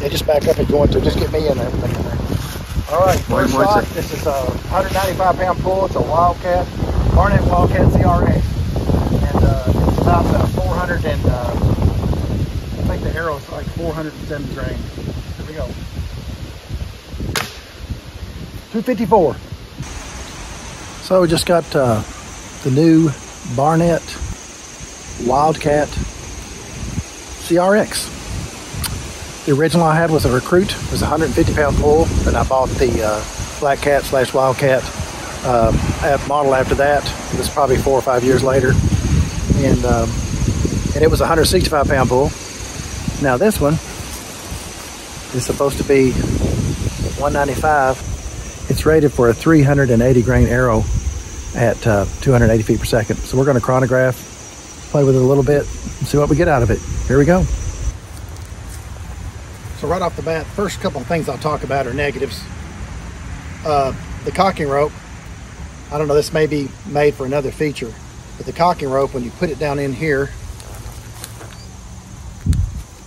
Yeah, just back up and go into. Just get me in there. All right, first shot. This is a 195 pound pull. It's a Wildcat, Barnett Wildcat CRX, and it's about 400 and I think the arrow's like 470 grains. Here we go. 254. So we just got the new Barnett Wildcat CRX. The original I had was a Recruit. It was a 150 pound pull. Then I bought the Black Cat / Wildcat model after that. It was probably 4 or 5 years later. And it was a 165 pound pull. Now this one is supposed to be 195. It's rated for a 380 grain arrow at 280 feet per second. So we're going to chronograph, play with it a little bit, and see what we get out of it. Here we go. So right off the bat, first couple of things I'll talk about are negatives. The cocking rope, I don't know, this may be made for another feature, but the cocking rope, when you put it down in here,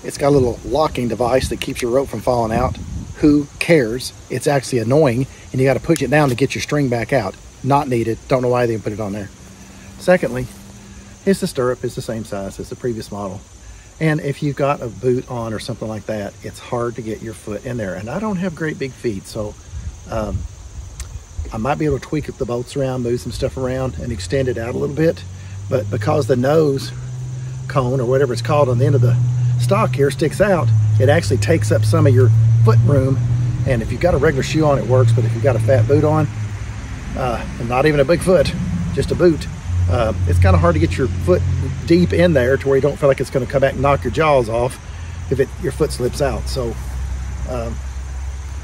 it's got a little locking device that keeps your rope from falling out. Who cares? It's actually annoying, and you got to push it down to get your string back out. Not needed. Don't know why they didn't put it on there. Secondly, it's the stirrup. It's the same size as the previous model. And if you've got a boot on or something like that, it's hard to get your foot in there. And I don't have great big feet, so I might be able to tweak the bolts around, move some stuff around, and extend it out a little bit. But because the nose cone, or whatever it's called, on the end of the stock here sticks out, it actually takes up some of your foot room. And if you've got a regular shoe on, it works. But if you've got a fat boot on, and not even a big foot, just a boot, it's kind of hard to get your foot deep in there to where you don't feel like it's going to come back and knock your jaws off if your foot slips out. So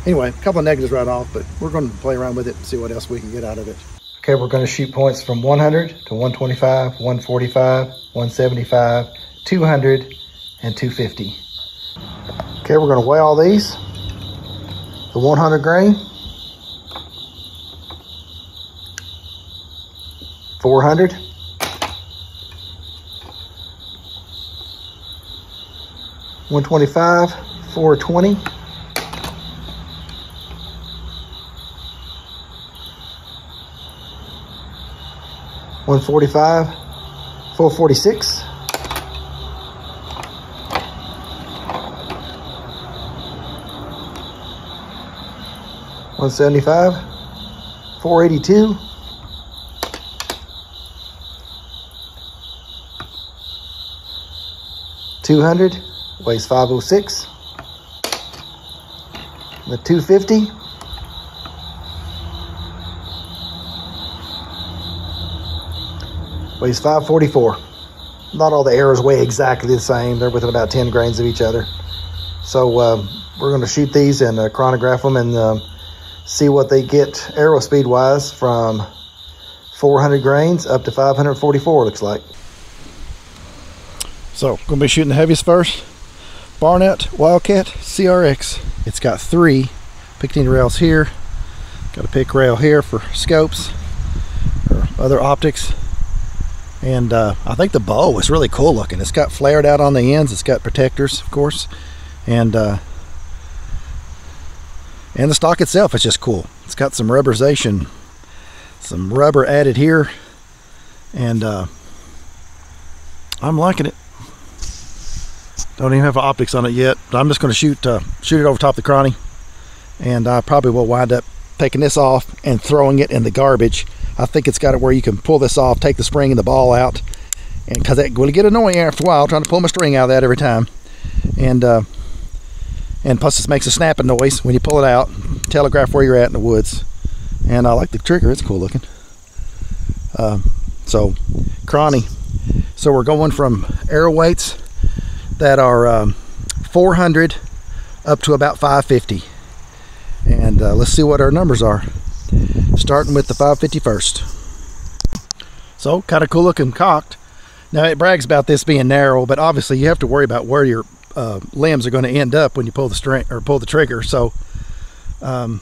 anyway, a couple of negatives right off, but we're going to play around with it and see what else we can get out of it. Okay, we're going to shoot points from 100 to 125, 145, 175, 200, and 250. Okay, we're going to weigh all these. The 100 grain, 400, 125, 420, 145, 446, 175, 482, 200, weighs 506, the 250, weighs 544. Not all the arrows weigh exactly the same. They're within about 10 grains of each other. So we're going to shoot these and chronograph them and see what they get arrow speed wise from 400 grains up to 544, looks like. So going to be shooting the heaviest first. Barnett Wildcat CRX. It's got 3 picking rails here. Got a pick rail here for scopes or other optics. And I think the bow is really cool looking. It's got flared out on the ends. It's got protectors, of course. And the stock itself is just cool. It's got some rubberization, some rubber added here, and I'm liking it. Don't even have optics on it yet, but I'm just going to shoot it over top the cronny, and I probably will wind up taking this off and throwing it in the garbage. I think it's got it where you can pull this off, take the spring and the ball out, and because it will get annoying after a while trying to pull my string out of that every time. And plus it makes a snapping noise when you pull it out, telegraph where you're at in the woods. And I like the trigger, it's cool looking. So cronny. So we're going from arrow weights that are 400 up to about 550. And let's see what our numbers are. Starting with the 550 first. So kind of cool looking cocked. Now it brags about this being narrow, but obviously you have to worry about where your limbs are going to end up when you pull the string or pull the trigger. So so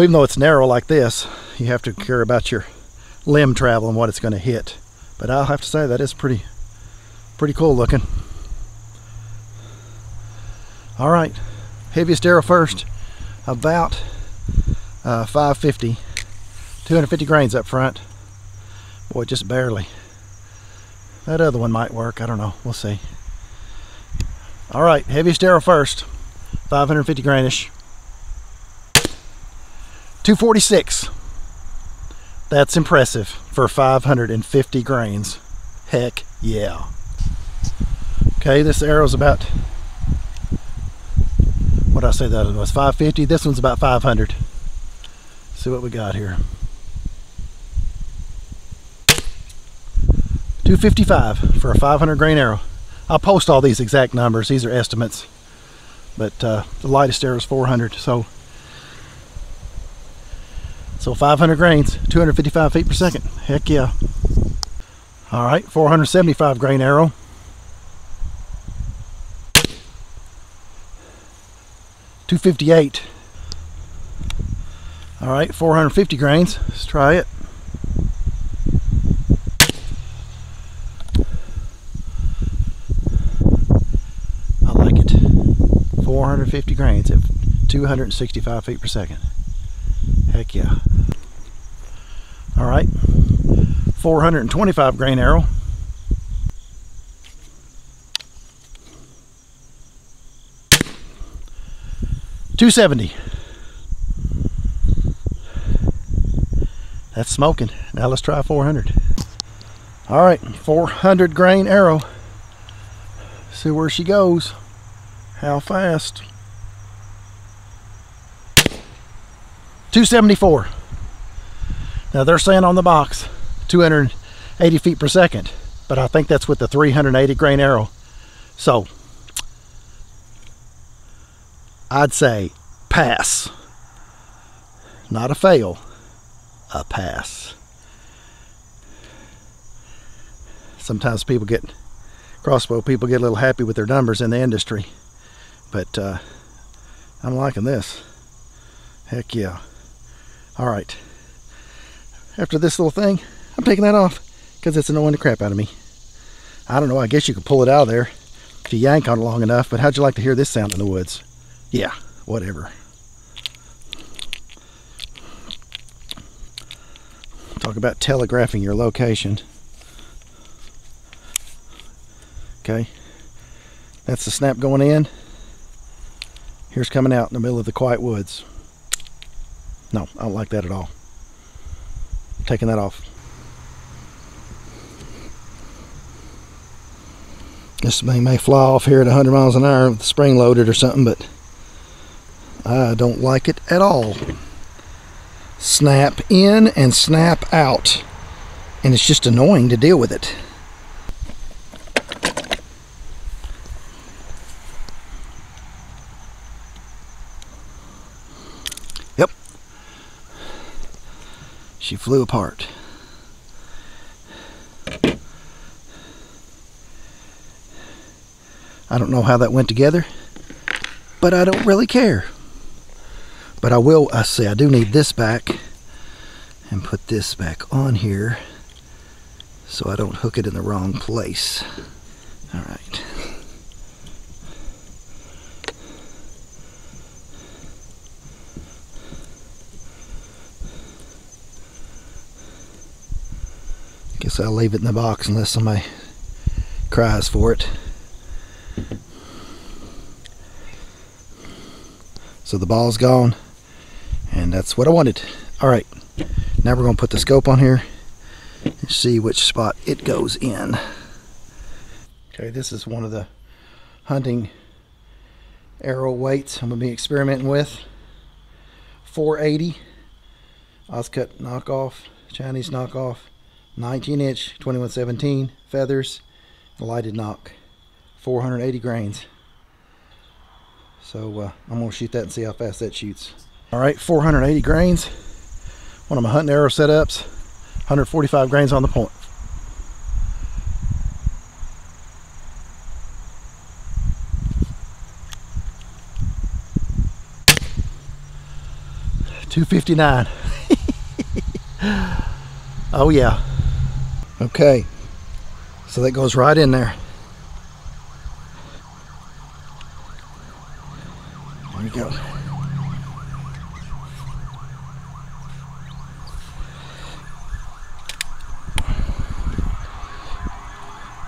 even though it's narrow like this, you have to care about your limb travel and what it's going to hit. But I'll have to say that is pretty cool looking. All right, heaviest arrow first, about 550, 250 grains up front. Boy, just barely. That other one might work, I don't know, we'll see. All right, heaviest arrow first, 550 grainish. 246. That's impressive for 550 grains. Heck yeah. Okay, this arrow's about, what did I say that was, 550? This one's about 500. See what we got here. 255 for a 500 grain arrow. I'll post all these exact numbers. These are estimates. But the lightest arrow is 400. So 500 grains, 255 feet per second. Heck yeah. All right, 475 grain arrow. 258. All right, 450 grains. Let's try it. I like it. 450 grains at 265 feet per second. Heck yeah. All right, 425 grain arrow. 270. That's smoking. Now let's try 400. All right, 400 grain arrow. See where she goes. How fast? 274. Now they're saying on the box 280 feet per second, but I think that's with the 380 grain arrow. So I'd say pass. Not a fail, a pass. Sometimes crossbow people get a little happy with their numbers in the industry, but I'm liking this. Heck yeah. All right, after this little thing, I'm taking that off because it's annoying the crap out of me. I don't know, I guess you could pull it out of there if you yank on it long enough, but how'd you like to hear this sound in the woods? Yeah, whatever. Talk about telegraphing your location. Okay, that's the snap going in. Here's coming out in the middle of the quiet woods. No, I don't like that at all. I'm taking that off. This thing may fly off here at 100 miles an hour with the spring loaded or something, but I don't like it at all. Snap in and snap out, and it's just annoying to deal with it. Yep, she flew apart. I don't know how that went together, but I don't really care. But I do need this back and put this back on here so I don't hook it in the wrong place. All right. Guess I'll leave it in the box unless somebody cries for it. So the ball's gone, and that's what I wanted. All right, now we're going to put the scope on here and see which spot it goes in. Okay, this is one of the hunting arrow weights I'm going to be experimenting with. 480 Oscut knockoff, Chinese knockoff, 19-inch 2117 feathers, lighted nock, 480 grains. So I'm going to shoot that and see how fast that shoots. All right, 480 grains. One of my hunting arrow setups, 145 grains on the point. $259. Oh yeah. Okay, so that goes right in there. There we go.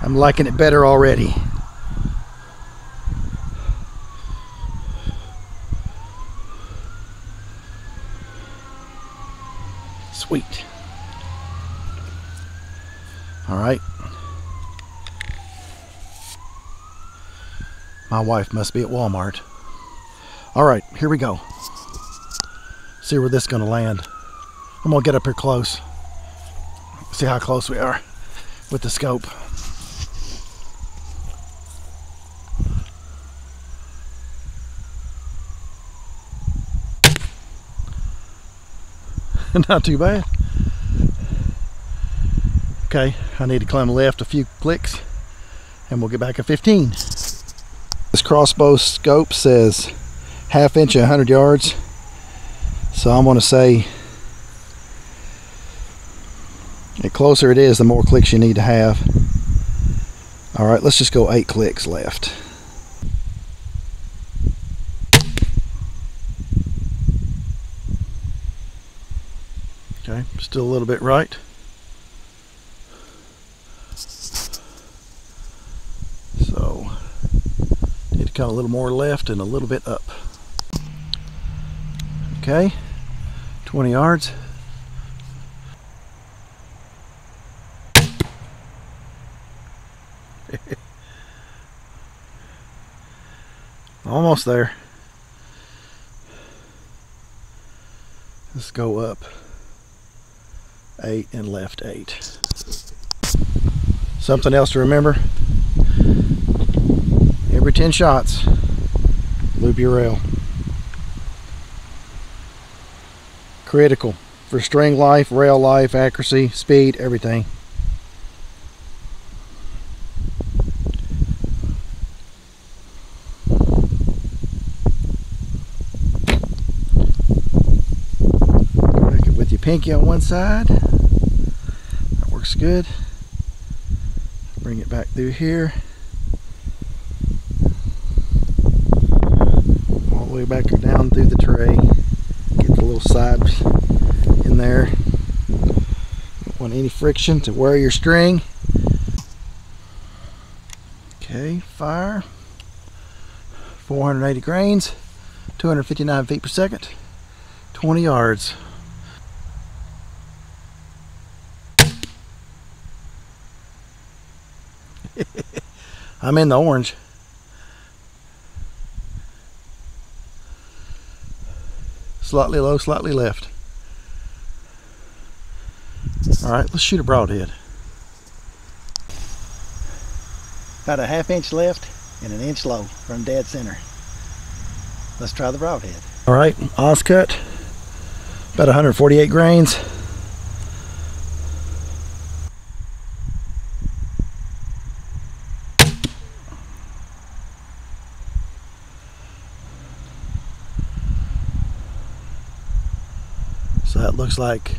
I'm liking it better already. Sweet. All right. My wife must be at Walmart. All right, here we go. See where this is gonna land. I'm gonna get up here close. See how close we are with the scope. Not too bad. Okay, I need to climb left a few clicks and we'll get back at 15. This crossbow scope says 1/2 inch at 100 yards. So I'm going to say the closer it is, the more clicks you need to have. All right, let's just go 8 clicks left. Okay, still a little bit right. So, need to come a little more left and a little bit up. Okay, 20 yards. Almost there. Let's go up 8 and left 8. Something else to remember: every 10 shots, loop your rail. Critical for string life, rail life, accuracy, speed, everything. With your pinky on one side, that works good. Bring it back through here, all the way back down through the tray. Get the little sides in there. Don't want any friction to wear your string. Okay, fire. 480 grains, 259 feet per second, 20 yards. I'm in the orange. Slightly low, slightly left. All right, let's shoot a broadhead. About a 1/2 inch left and 1 inch low from dead center. Let's try the broadhead. All right, Oscut, about 148 grains. So that looks like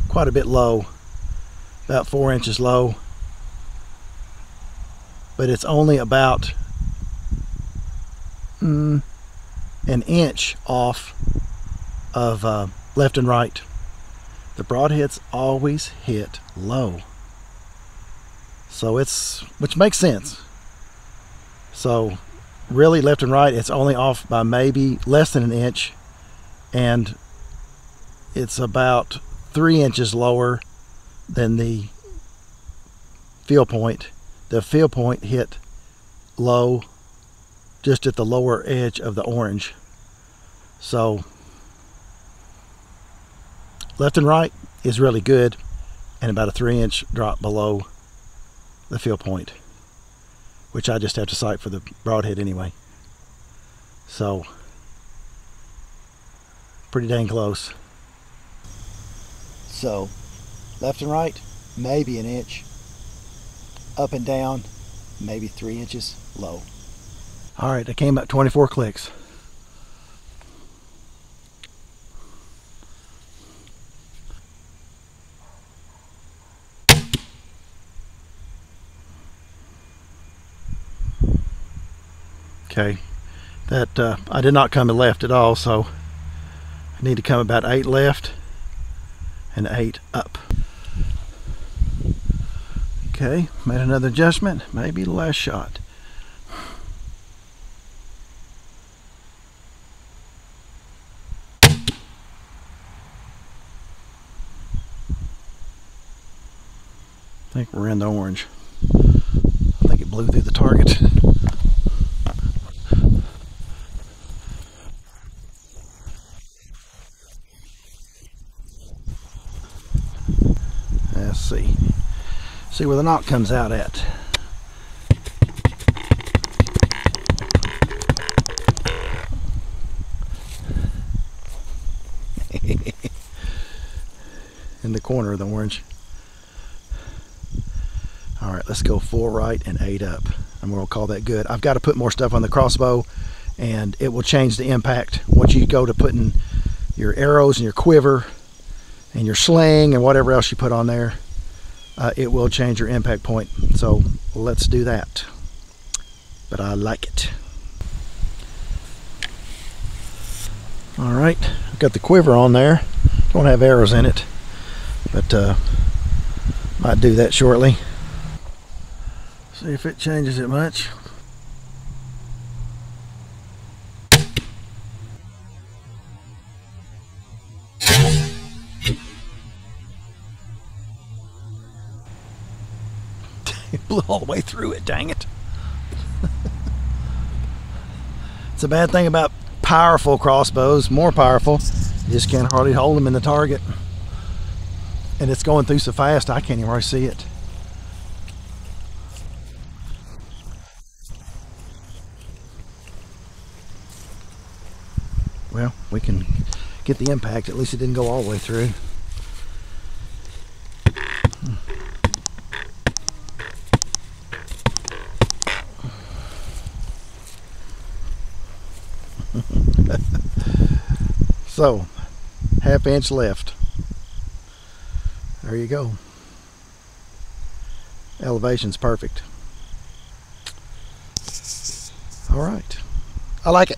quite a bit low, about 4 inches low, but it's only about an inch off of left and right. The broadheads always hit low, so which makes sense. So really, left and right, it's only off by maybe less than 1 inch, and it's about 3 inches lower than the field point. The field point hit low just at the lower edge of the orange. So left and right is really good, and about a 3 inch drop below the field point, which I just have to sight for the broadhead anyway. So pretty dang close. So left and right, maybe 1 inch. Up and down, maybe 3 inches low. All right, I came up 24 clicks. Okay, that I did not come to left at all, so I need to come about 8 left and 8 up. Okay, made another adjustment, maybe the last shot. I think we're in the orange. I think it blew through the target. Let's see. See where the knock comes out at. In the corner of the orange. Alright, let's go 4 right and 8 up. And we'll call that good. I've got to put more stuff on the crossbow, and it will change the impact. Once you go to putting your arrows and your quiver and your sling and whatever else you put on there, it will change your impact point. So let's do that. But I like it. Alright, I've got the quiver on there. Don't have arrows in it, but might do that shortly. See if it changes it much. It blew all the way through it, dang it. It's a bad thing about powerful crossbows, more powerful. You just can't hardly hold them in the target. And it's going through so fast I can't even really see it. Well, we can get the impact. At least it didn't go all the way through. So, ½ inch left. There you go. Elevation's perfect. All right. I like it.